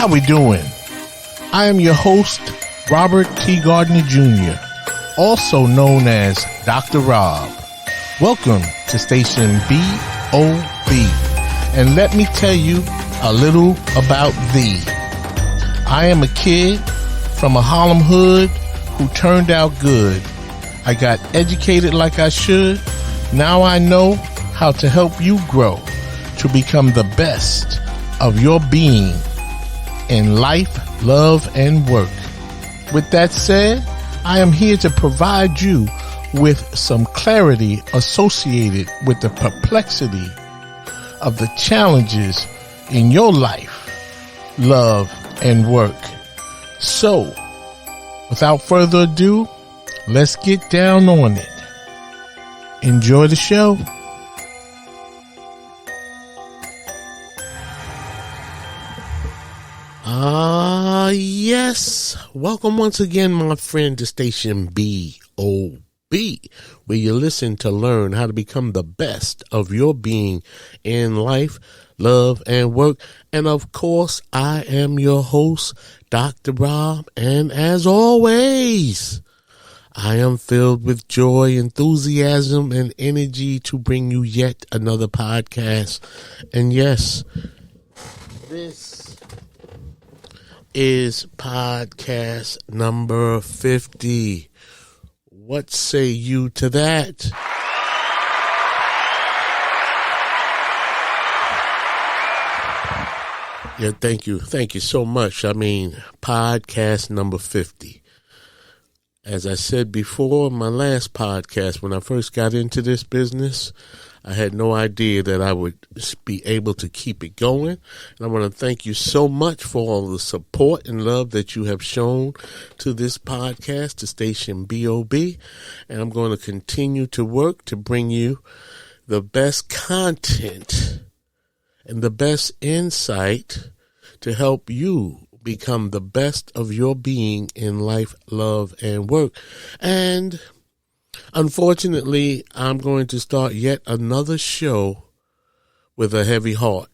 How we doing? I am your host, Robert T. Gardner Jr., also known as Dr. Rob. Welcome to Station BOB. And let me tell you a little about thee. I am a kid from a Harlem hood who turned out good. I got educated like I should. Now I know how to help you grow to become the best of your being in life, love, and work. With that said, I am here to provide you with some clarity associated with the perplexity of the challenges in your life, love, and work. So, without further ado, let's get down on it. Enjoy the show. Yes. Welcome once again, my friend, to Station BOB, where you listen to learn how to become the best of your being in life, love, and work. And of course, I am your host, Dr. Rob. And as always, I am filled with joy, enthusiasm, and energy to bring you yet another podcast. And yes, this is podcast number 50. What say you to that? Yeah, thank you. Thank you so much. I mean, podcast number 50. As I said before, my last podcast, when I first got into this business, I had no idea that I would be able to keep it going. And I want to thank you so much for all the support and love that you have shown to this podcast, to Station BOB. And I'm going to continue to work to bring you the best content and the best insight to help you become the best of your being in life, love, and work. And unfortunately, I'm going to start yet another show with a heavy heart.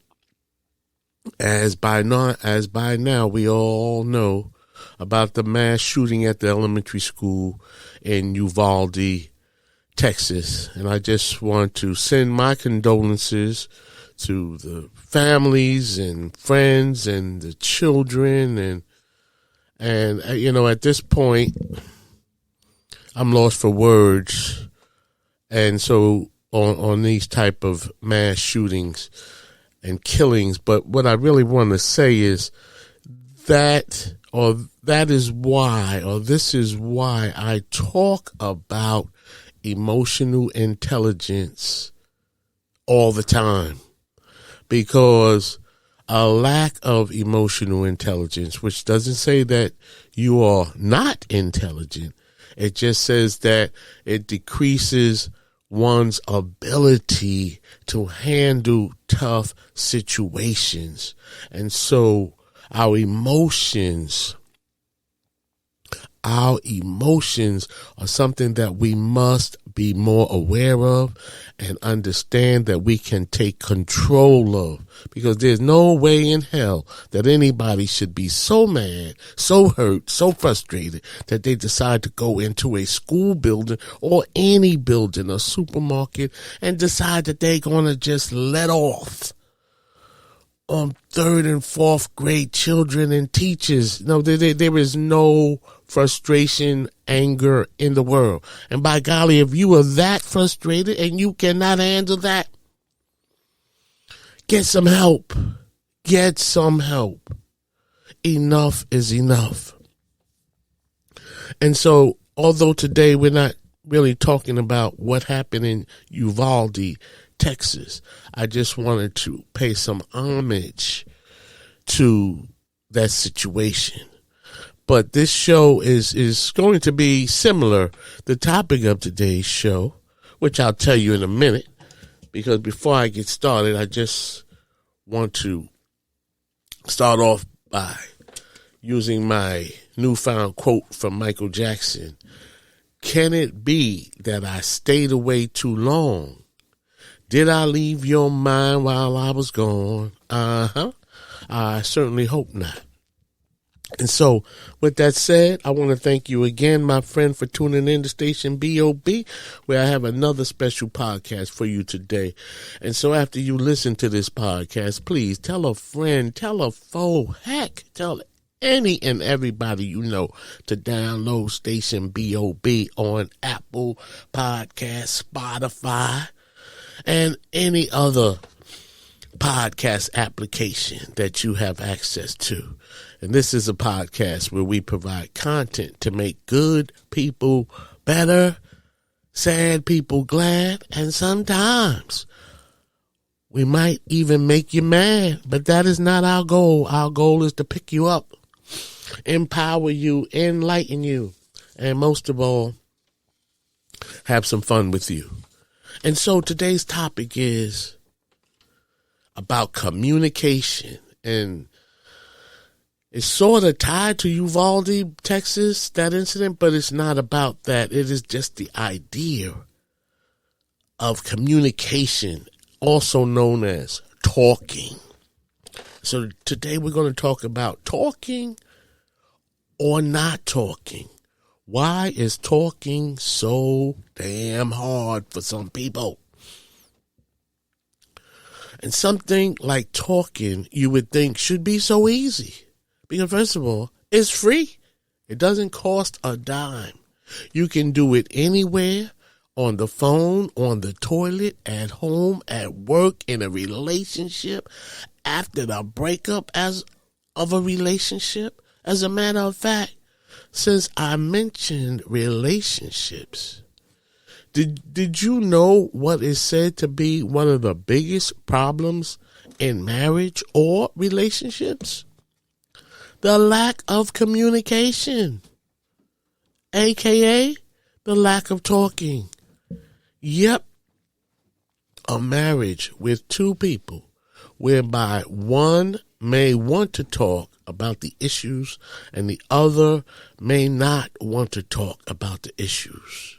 As by now we all know about the mass shooting at the elementary school in Uvalde, Texas. And I just want to send my condolences to the families and friends and the children. And you know, at this point, I'm lost for words. And so on these type of mass shootings and killings. But what I really want to say is this is why I talk about emotional intelligence all the time. Because a lack of emotional intelligence, which doesn't say that you are not intelligent, it just says that it decreases one's ability to handle tough situations. And so our emotions are something that we must be more aware of and understand that we can take control of, because there's no way in hell that anybody should be so mad, so hurt, so frustrated that they decide to go into a school building or any building, a supermarket, and decide that they're going to just let off on third and fourth grade children and teachers. No, there is no frustration, anger in the world. And by golly, if you are that frustrated and you cannot handle that, get some help. Get some help. Enough is enough. And so, although today we're not really talking about what happened in Uvalde, Texas, I just wanted to pay some homage to that situation. But this show is going to be similar. The topic of today's show, which I'll tell you in a minute, because before I get started, I just want to start off by using my newfound quote from Michael Jackson. Can it be that I stayed away too long? Did I leave your mind while I was gone? I certainly hope not. And so, with that said, I want to thank you again, my friend, for tuning in to Station BOB, where I have another special podcast for you today. And so, after you listen to this podcast, please tell a friend, tell a foe, heck, tell any and everybody you know to download Station BOB on Apple Podcasts, Spotify, and any other podcast application that you have access to. And this is a podcast where we provide content to make good people better, sad people glad, and sometimes we might even make you mad, but that is not our goal. Our goal is to pick you up, empower you, enlighten you, and most of all, have some fun with you. And so today's topic is about communication, and it's sort of tied to Uvalde, Texas, that incident, but it's not about that. It is just the idea of communication, also known as talking. So today we're going to talk about talking or not talking. Why is talking so damn hard for some people? And something like talking, you would think, should be so easy. Because first of all, it's free. It doesn't cost a dime. You can do it anywhere, on the phone, on the toilet, at home, at work, in a relationship, after the breakup of a relationship. As a matter of fact, since I mentioned relationships, did you know what is said to be one of the biggest problems in marriage or relationships? The lack of communication, aka the lack of talking. Yep, a marriage with two people whereby one may want to talk about the issues and the other may not want to talk about the issues.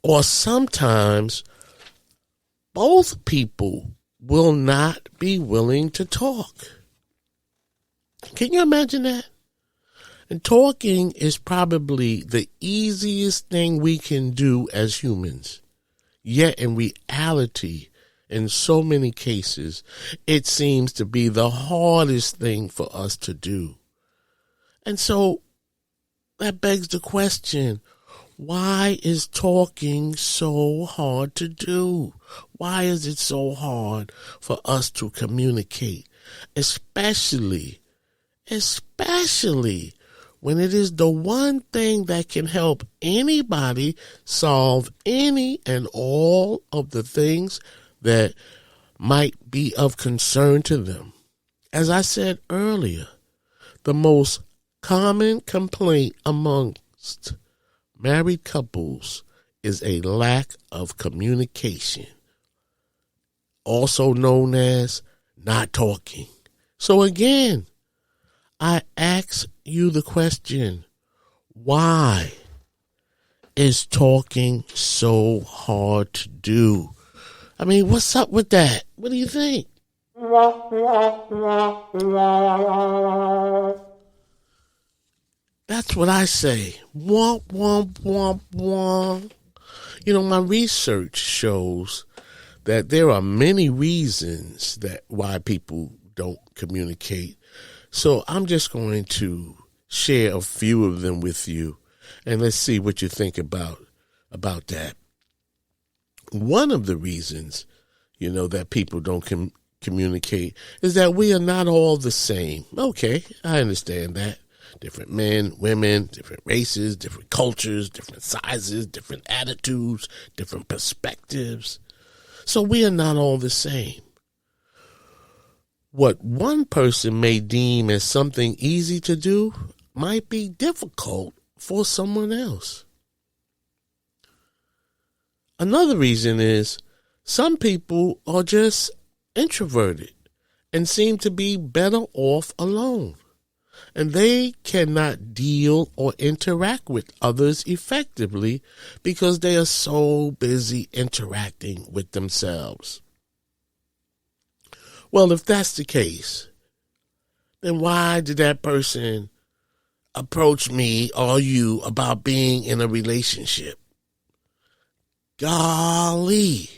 Or sometimes both people will not be willing to talk. Can you imagine that? And talking is probably the easiest thing we can do as humans. Yet in reality, in so many cases, it seems to be the hardest thing for us to do. And so that begs the question, why is talking so hard to do? Why is it so hard for us to communicate? Especially when it is the one thing that can help anybody solve any and all of the things that might be of concern to them. As I said earlier, the most common complaint amongst married couples is a lack of communication, also known as not talking. So again, I ask you the question, why is talking so hard to do? I mean, what's up with that? What do you think? That's what I say. Womp, womp, womp, womp. You know, my research shows that there are many reasons that why people don't communicate. So I'm just going to share a few of them with you, and let's see what you think about that. One of the reasons, that people don't communicate is that we are not all the same. Okay, I understand that. Different men, women, different races, different cultures, different sizes, different attitudes, different perspectives. So we are not all the same. What one person may deem as something easy to do might be difficult for someone else. Another reason is some people are just introverted and seem to be better off alone, and they cannot deal or interact with others effectively because they are so busy interacting with themselves. Well, if that's the case, then why did that person approach me or you about being in a relationship? Golly,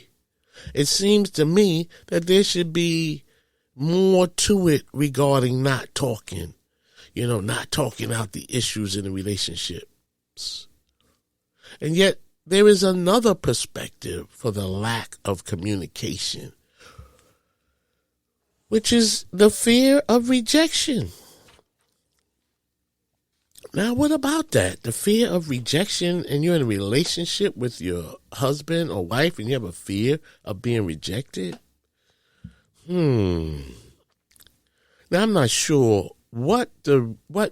it seems to me that there should be more to it regarding not talking, not talking out the issues in the relationships. And yet there is another perspective for the lack of communication, which is the fear of rejection. Now, what about that? The fear of rejection, and you're in a relationship with your husband or wife and you have a fear of being rejected? Now, I'm not sure what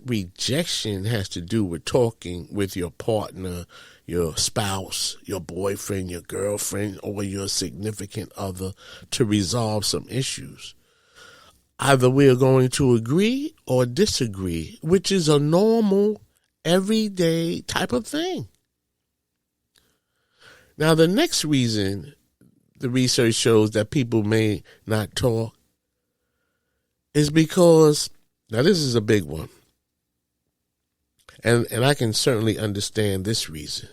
rejection has to do with talking with your partner, your spouse, your boyfriend, your girlfriend, or your significant other to resolve some issues. Either we are going to agree or disagree, which is a normal, everyday type of thing. Now, the next reason the research shows that people may not talk is because, now this is a big one, and I can certainly understand this reason.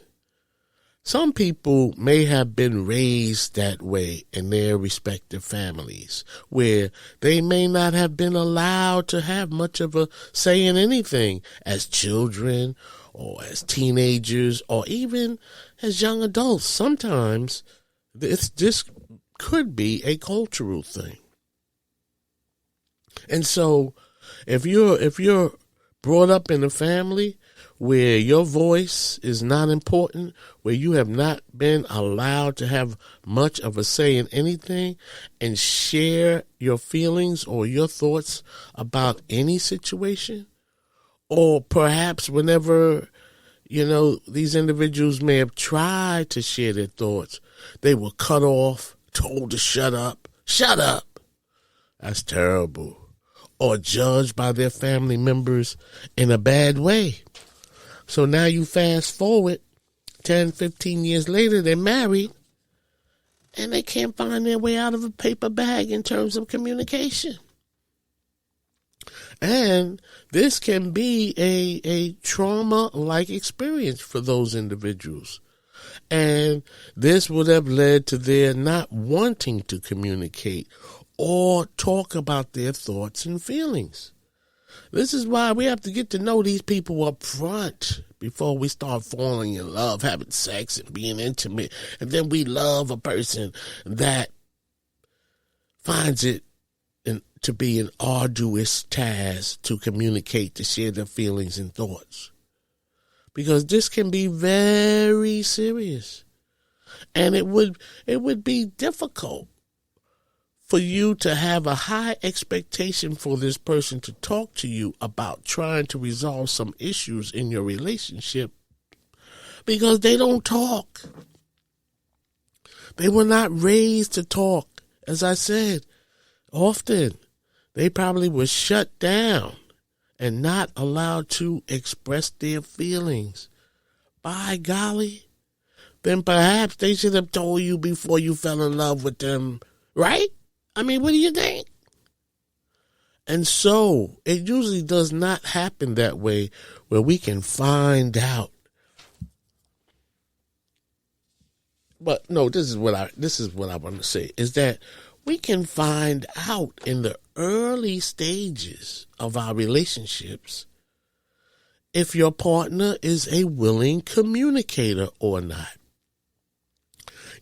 Some people may have been raised that way in their respective families, where they may not have been allowed to have much of a say in anything as children or as teenagers or even as young adults. Sometimes this could be a cultural thing. And so if you're brought up in a family where your voice is not important, where you have not been allowed to have much of a say in anything and share your feelings or your thoughts about any situation, or perhaps whenever, these individuals may have tried to share their thoughts, they were cut off, told to shut up. Shut up! That's terrible. Or judged by their family members in a bad way. So now you fast forward 10, 15 years later, they're married, and they can't find their way out of a paper bag in terms of communication. And this can be a trauma-like experience for those individuals. And this would have led to their not wanting to communicate or talk about their thoughts and feelings. This is why we have to get to know these people up front before we start falling in love, having sex and being intimate. And then we love a person that finds it to be an arduous task to communicate, to share their feelings and thoughts. Because this can be very serious. And it would be difficult for you to have a high expectation for this person to talk to you about trying to resolve some issues in your relationship, because they don't talk. They were not raised to talk. As I said, often they probably were shut down and not allowed to express their feelings. By golly, then perhaps they should have told you before you fell in love with them, right? I mean, what do you think? And so it usually does not happen that way, where we can find out. But no, this is what I want to say, is that we can find out in the early stages of our relationships if your partner is a willing communicator or not.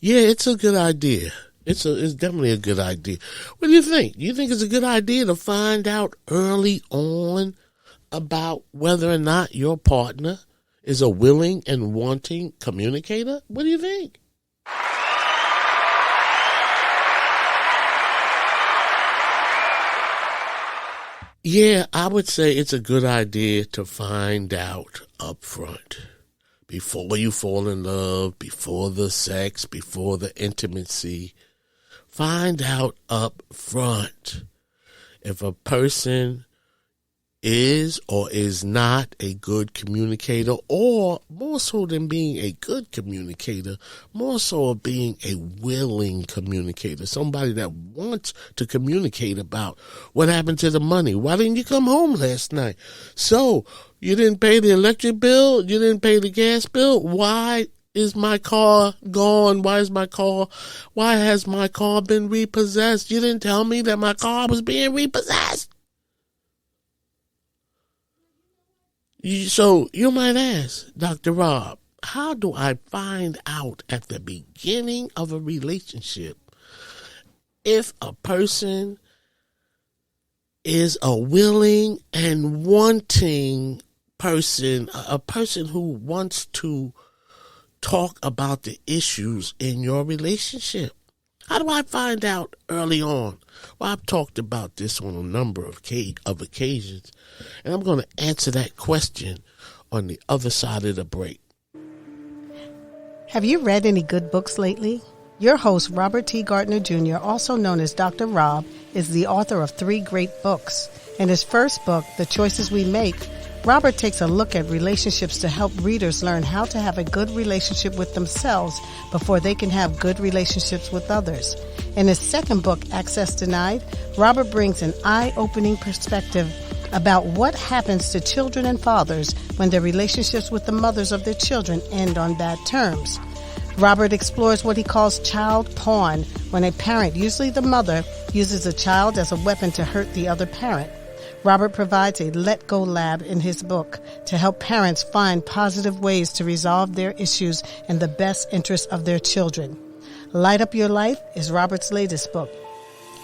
Yeah, it's a good idea. It's definitely a good idea. What do you think? Do you think it's a good idea to find out early on about whether or not your partner is a willing and wanting communicator? What do you think? Yeah, I would say it's a good idea to find out up front. Before you fall in love, before the sex, before the intimacy. Find out up front if a person is or is not a good communicator, or more so than being a good communicator, more so of being a willing communicator, somebody that wants to communicate about what happened to the money. Why didn't you come home last night? So you didn't pay the electric bill? You didn't pay the gas bill? Why is my car gone? Why has my car been repossessed? You didn't tell me that my car was being repossessed. So you might ask, Dr. Rob, how do I find out at the beginning of a relationship if a person is a willing and wanting person, a person who wants to talk about the issues in your relationship? How do I find out early on? Well, I've talked about this on a number of occasions, and I'm going to answer that question on the other side of the break. Have you read any good books lately? Your host, Robert T. Gardner Jr., also known as Dr. Rob, is the author of 3 great books. In his first book, The Choices We Make, Robert takes a look at relationships to help readers learn how to have a good relationship with themselves before they can have good relationships with others. In his second book, Access Denied, Robert brings an eye-opening perspective about what happens to children and fathers when their relationships with the mothers of their children end on bad terms. Robert explores what he calls child porn, when a parent, usually the mother, uses a child as a weapon to hurt the other parent. Robert provides a Let Go lab in his book to help parents find positive ways to resolve their issues in the best interest of their children. Light Up Your Life is Robert's latest book.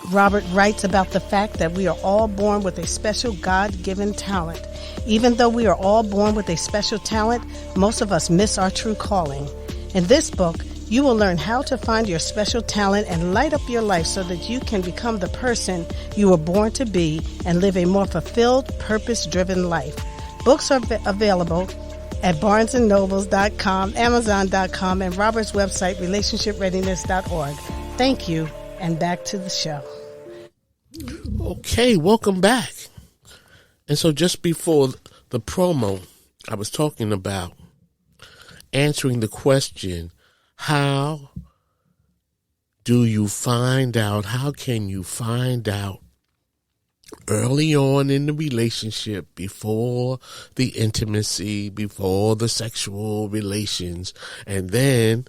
Robert writes about the fact that we are all born with a special God-given talent. Even though we are all born with a special talent, most of us miss our true calling. In this book, you will learn how to find your special talent and light up your life so that you can become the person you were born to be and live a more fulfilled, purpose-driven life. Books are available at barnesandnobles.com, amazon.com, and Robert's website, relationshipreadiness.org. Thank you, and back to the show. Okay, welcome back. And so just before the promo, I was talking about answering the question, how can you find out early on in the relationship, before the intimacy, before the sexual relations, and then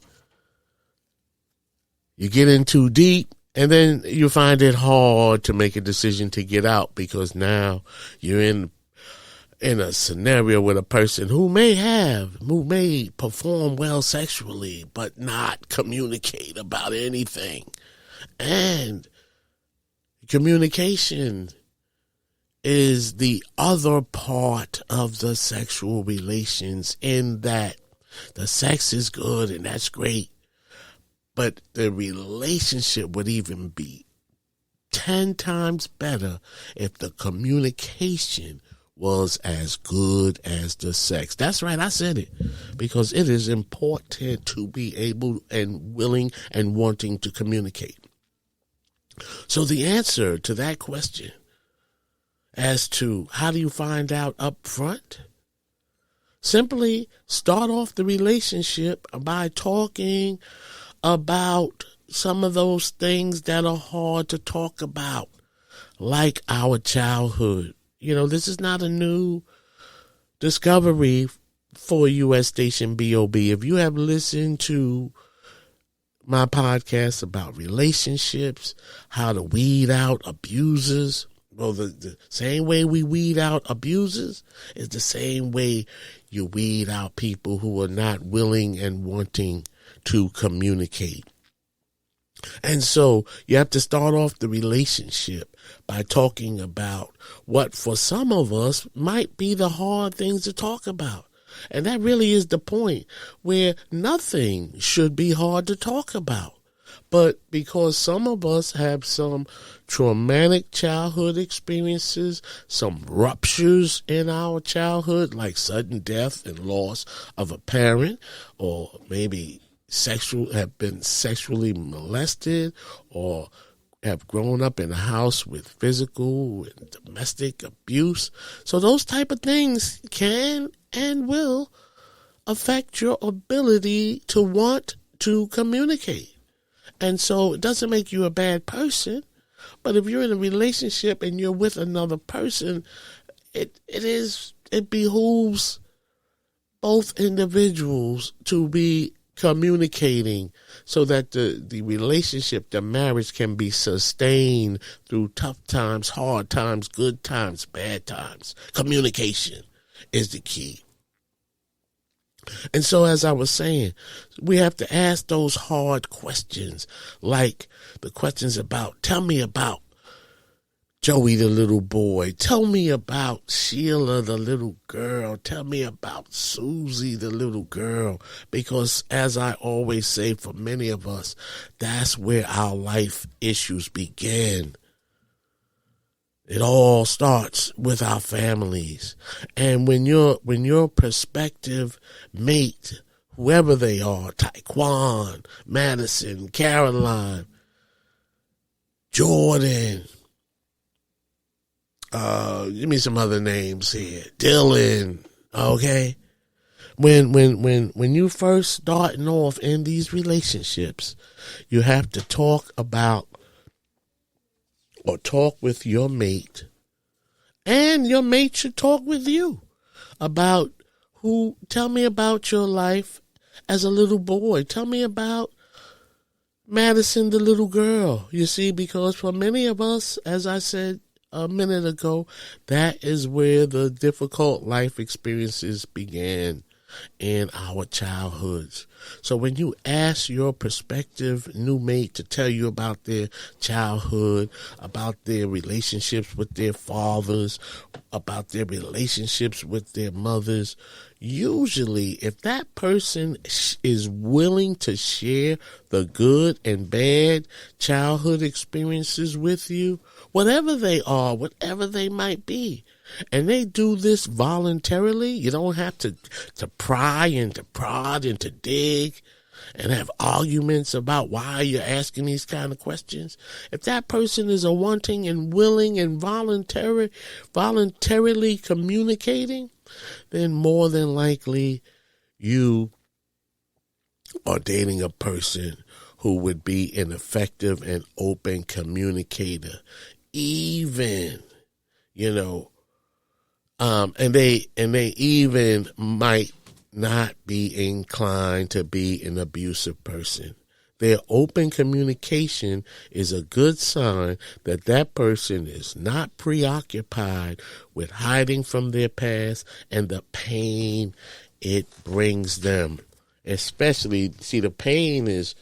you get in too deep, and then you find it hard to make a decision to get out because now you're in a scenario with a person who may perform well sexually, but not communicate about anything. And communication is the other part of the sexual relations, in that the sex is good and that's great, but the relationship would even be 10 times better if the communication was as good as the sex. That's right, I said it, because it is important to be able and willing and wanting to communicate. So the answer to that question as to how do you find out up front? Simply start off the relationship by talking about some of those things that are hard to talk about, like our childhood. You know, this is not a new discovery for U.S. station BOB. If you have listened to my podcast about relationships, how to weed out abusers, well, the same way we weed out abusers is the same way you weed out people who are not willing and wanting to communicate. And so you have to start off the relationship by talking about what for some of us might be the hard things to talk about. And that really is the point, where nothing should be hard to talk about. But because some of us have some traumatic childhood experiences, some ruptures in our childhood, like sudden death and loss of a parent, or maybe have been sexually molested, or have grown up in a house with physical and domestic abuse. So those type of things can and will affect your ability to want to communicate. And so it doesn't make you a bad person, but if you're in a relationship and you're with another person, it behooves both individuals to be communicating so that the relationship, the marriage can be sustained through tough times, hard times, good times, bad times. Communication is the key. And so, as I was saying, we have to ask those hard questions, like the questions about, tell me about Joey the little boy, tell me about Sheila the little girl, tell me about Susie the little girl, because as I always say, for many of us, that's where our life issues begin. It all starts with our families. And when your prospective mate, whoever they are, Taekwon, Madison, Caroline, Jordan, give me some other names here, Dylan, okay? When you first starting off in these relationships, you have to talk with your mate, and your mate should talk with you about tell me about your life as a little boy. Tell me about Madison, the little girl. You see, because for many of us, as I said a minute ago, that is where the difficult life experiences began in our childhoods. So when you ask your prospective new mate to tell you about their childhood, about their relationships with their fathers, about their relationships with their mothers, usually if that person is willing to share the good and bad childhood experiences with you, whatever they are, whatever they might be, and they do this voluntarily, you don't have to pry and to prod and to dig and have arguments about why you're asking these kind of questions. If that person is a wanting and willing and voluntarily communicating, then more than likely you are dating a person who would be an effective and open communicator. Even, and they even might not be inclined to be an abusive person. Their open communication is a good sign that that person is not preoccupied with hiding from their past and the pain it brings them. Especially, see, the pain is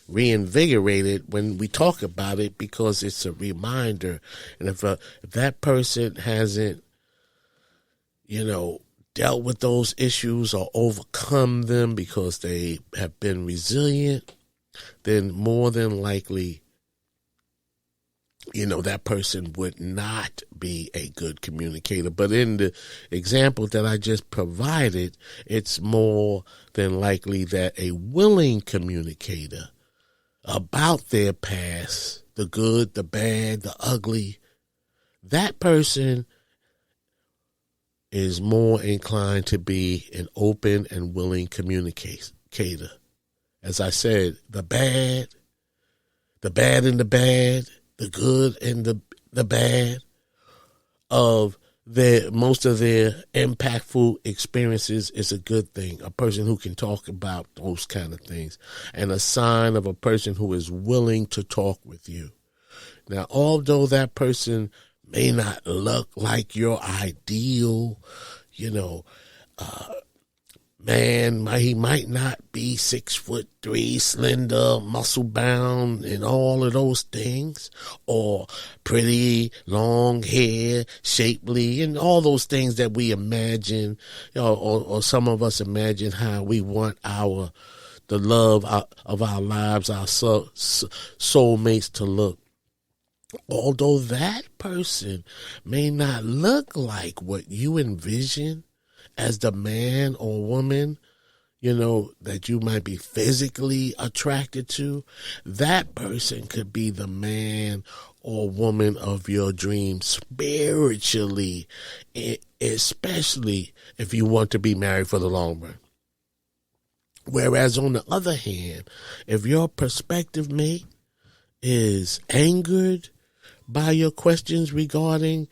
reinvigorated when we talk about it because it's a reminder. And if that person hasn't, dealt with those issues or overcome them because they have been resilient, then more than likely, that person would not be a good communicator. But in the example that I just provided, it's more than likely that a willing communicator about their past, the good, the bad, the ugly, that person is more inclined to be an open and willing communicator. As I said, the bad and the bad, the good and the bad of most of their impactful experiences is a good thing. A person who can talk about those kind of things, and a sign of a person who is willing to talk with you. Now, although that person may not look like your ideal, man, he might not be 6'3", slender, muscle bound, and all of those things, or pretty, long hair, shapely, and all those things that we imagine, or some of us imagine how we want the love of our lives, our soulmates to look. Although that person may not look like what you envision as the man or woman, that you might be physically attracted to, that person could be the man or woman of your dreams spiritually, especially if you want to be married for the long run. Whereas on the other hand, if your prospective mate is angered by your questions regarding,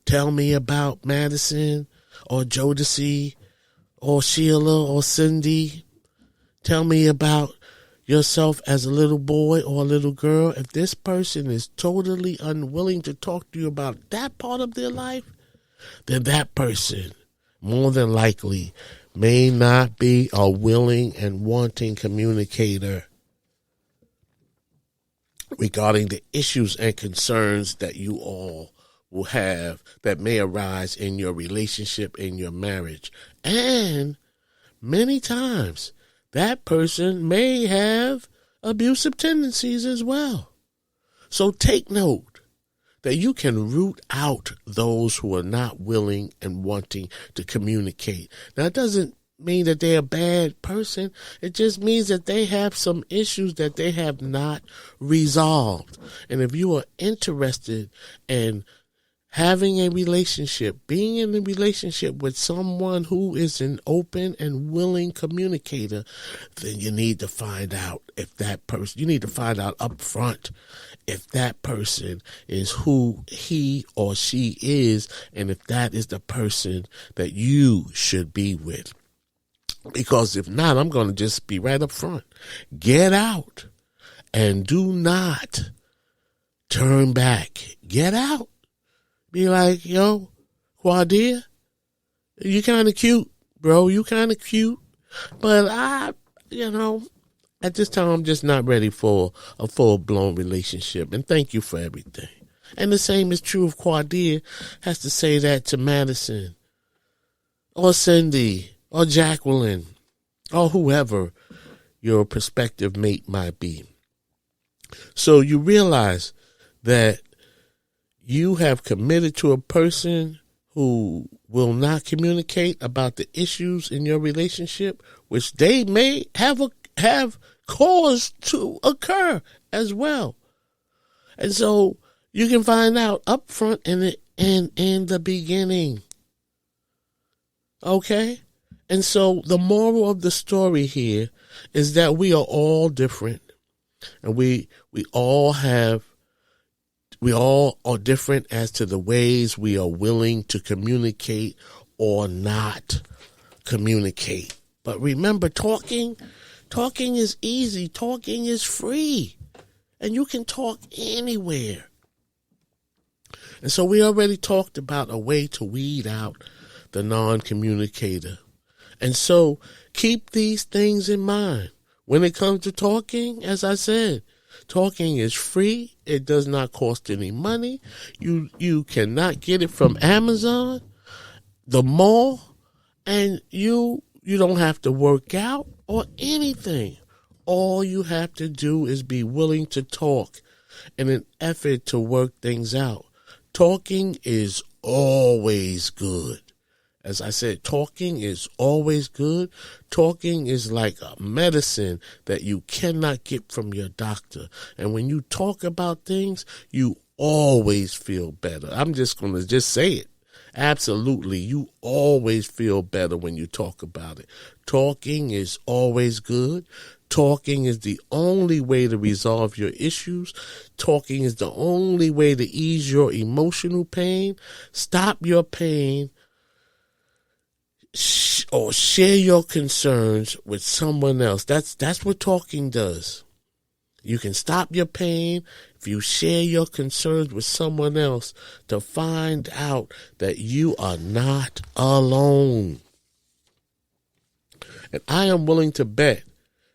tell me about Madison or Jodeci or Sheila or Cindy, tell me about yourself as a little boy or a little girl. If this person is totally unwilling to talk to you about that part of their life, then that person more than likely may not be a willing and wanting communicator regarding the issues and concerns that you all will have that may arise in your relationship, in your marriage. And many times that person may have abusive tendencies as well. So take note that you can root out those who are not willing and wanting to communicate. Now, it doesn't mean that they're a bad person. It just means that they have some issues that they have not resolved. And if you are interested in having a relationship, being in a relationship with someone who is an open and willing communicator, then you need to find out if that person, you need to find out up front if that person is who he or she is, and if that is the person that you should be with. Because if not, I'm going to just be right up front. Get out and do not turn back. Get out. Be like, yo, Quadia, you kind of cute, bro. You kind of cute. But at this time, I'm just not ready for a full-blown relationship. And thank you for everything. And the same is true if Quadia has to say that to Madison or Cindy or Jacqueline or whoever your prospective mate might be. So you realize that you have committed to a person who will not communicate about the issues in your relationship, which they may have caused to occur as well. And so you can find out up front in the beginning. Okay? And so the moral of the story here is that we are all different, and we all are different as to the ways we are willing to communicate or not communicate. But remember, talking is easy. Talking is free. And you can talk anywhere. And so we already talked about a way to weed out the non-communicator. And so keep these things in mind. When it comes to talking, as I said, talking is free. It does not cost any money. You cannot get it from Amazon, the mall, and you don't have to work out or anything. All you have to do is be willing to talk in an effort to work things out. Talking is always good. As I said, talking is always good. Talking is like a medicine that you cannot get from your doctor. And when you talk about things, you always feel better. I'm just going to just say it. Absolutely. You always feel better when you talk about it. Talking is always good. Talking is the only way to resolve your issues. Talking is the only way to ease your emotional pain. Stop your pain or share your concerns with someone else. That's what talking does. You can stop your pain if you share your concerns with someone else to find out that you are not alone. And I am willing to bet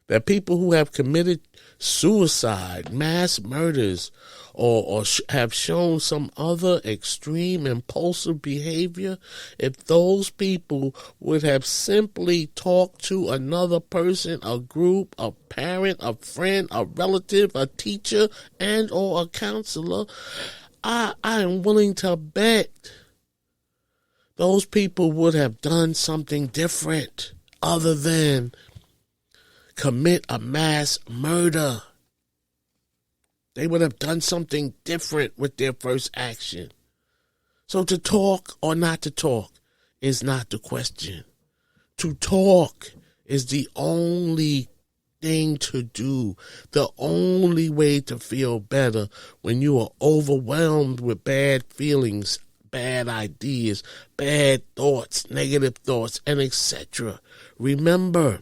that people who have committed suicide, mass murders, or have shown some other extreme impulsive behavior, if those people would have simply talked to another person, a group, a parent, a friend, a relative, a teacher, and or a counselor, I am willing to bet those people would have done something different. other than commit a mass murder. They would have done something different with their first action. So to talk or not to talk is not the question. To talk is the only thing to do, the only way to feel better when you are overwhelmed with bad feelings, bad ideas, bad thoughts, negative thoughts, and etc. Remember,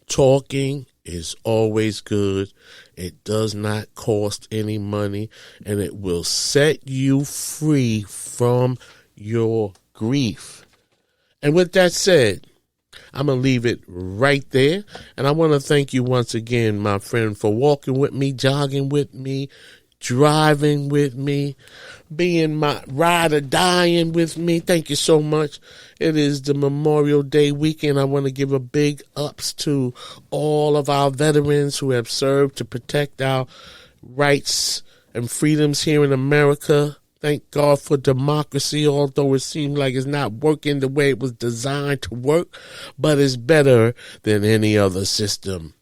talking is always good. It does not cost any money, and it will set you free from your grief. And with that said, I'm going to leave it right there. And I want to thank you once again, my friend, for walking with me, jogging with me, driving with me, being my ride or dying with me. Thank you so much. It is the Memorial Day weekend. I want to give a big ups to all of our veterans who have served to protect our rights and freedoms here in America. Thank God for democracy, although it seems like it's not working the way it was designed to work, but it's better than any other system.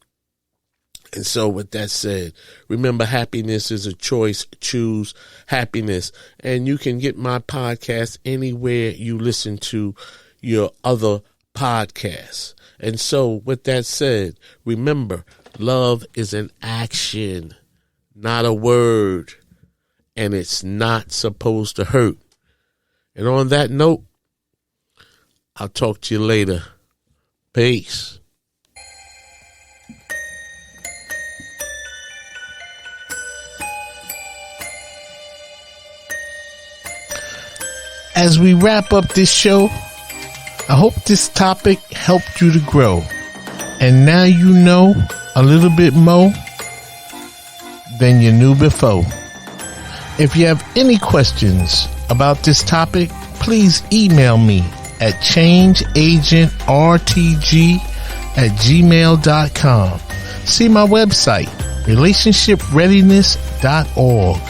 And so with that said, remember, happiness is a choice. Choose happiness. And you can get my podcast anywhere you listen to your other podcasts. And so with that said, remember, love is an action, not a word. And it's not supposed to hurt. And on that note, I'll talk to you later. Peace. As we wrap up this show, I hope this topic helped you to grow. And now you know a little bit more than you knew before. If you have any questions about this topic, please email me at changeagentrtg@gmail.com. See my website, relationshipreadiness.org,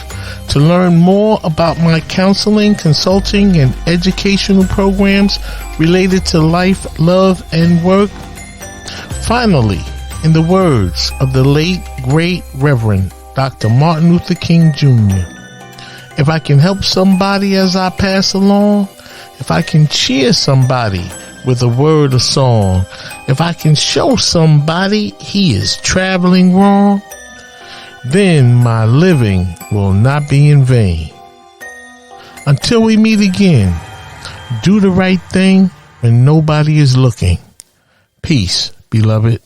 to learn more about my counseling, consulting, and educational programs related to life, love, and work. Finally, in the words of the late, great Reverend Dr. Martin Luther King Jr., if I can help somebody as I pass along, if I can cheer somebody with a word or song, if I can show somebody he is traveling wrong, then my living will not be in vain. Until we meet again, do the right thing when nobody is looking. Peace, beloved.